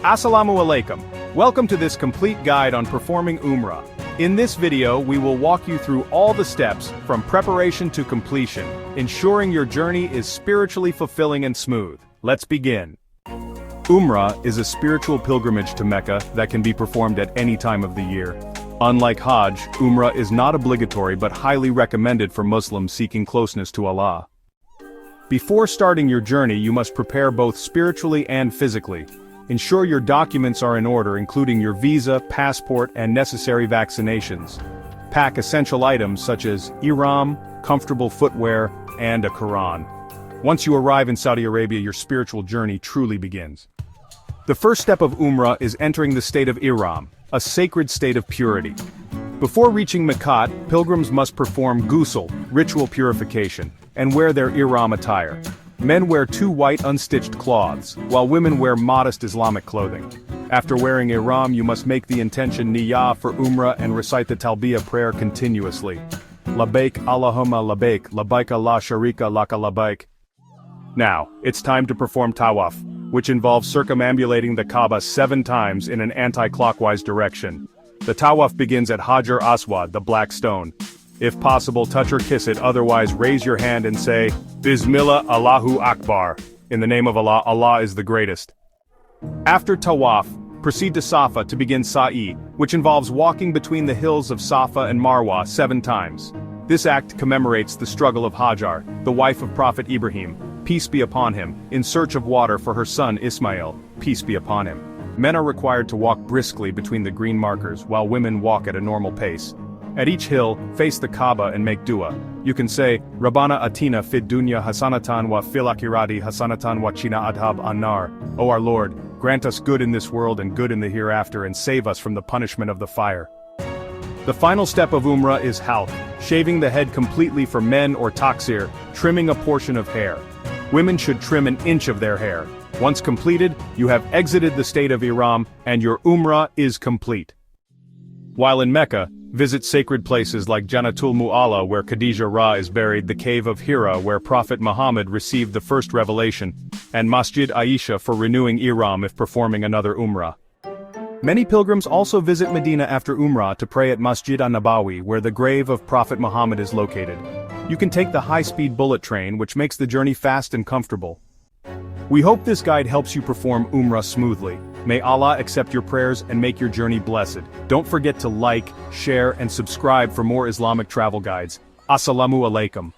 Assalamu alaikum. Welcome to this complete guide on performing Umrah. In this video we will walk you through all the steps, from preparation to completion, ensuring your journey is spiritually fulfilling and smooth. Let's begin. Umrah is a spiritual pilgrimage to Mecca that can be performed at any time of the year. Unlike Hajj, Umrah is not obligatory but highly recommended for Muslims seeking closeness to Allah. Before starting your journey you must prepare both spiritually and physically. Ensure your documents are in order, including your visa, passport, and necessary vaccinations. Pack essential items such as Ihram, comfortable footwear, and a Quran. Once you arrive in Saudi Arabia, your spiritual journey truly begins. The first step of Umrah is entering the state of Ihram, a sacred state of purity. Before reaching Miqat, pilgrims must perform ghusl, ritual purification, and wear their Ihram attire. Men wear two white unstitched cloths, while women wear modest Islamic clothing. After wearing Ihram you must make the intention niyyah for Umrah and recite the Talbiyah prayer continuously. Labbaik Allahumma labbaik, labbaik la sharika laka labbaik. Now, it's time to perform Tawaf, which involves circumambulating the Kaaba 7 times in an anti-clockwise direction. The Tawaf begins at Hajar Aswad, the black stone. If possible, touch or kiss it, otherwise raise your hand and say, Bismillah Allahu Akbar. In the name of Allah, Allah is the greatest. After Tawaf, proceed to Safa to begin Sa'i, which involves walking between the hills of Safa and Marwah 7 times. This act commemorates the struggle of Hajar, the wife of Prophet Ibrahim, peace be upon him, in search of water for her son Ismail, peace be upon him. Men are required to walk briskly between the green markers, while women walk at a normal pace. At each hill, face the Kaaba and make dua. You can say, Rabbana atina fid dunya hasanatan wa fil akhirati hasanatan wa qina adhab annar. O our Lord, grant us good in this world and good in the hereafter and save us from the punishment of the fire. The final step of Umrah is Halq, shaving the head completely for men, or Taqsir, trimming a portion of hair. Women should trim an inch of their hair. Once completed, you have exited the state of Ihram, and your Umrah is complete. While in Mecca, visit sacred places like Jannatul Mu'alla where Khadija Ra is buried, the cave of Hira where Prophet Muhammad received the first revelation, and Masjid Aisha for renewing Ihram if performing another Umrah. Many pilgrims also visit Medina after Umrah to pray at Masjid an-Nabawi where the grave of Prophet Muhammad is located. You can take the high-speed bullet train, which makes the journey fast and comfortable. We hope this guide helps you perform Umrah smoothly. May Allah accept your prayers and make your journey blessed. Don't forget to like, share, and subscribe for more Islamic travel guides. Assalamu alaikum.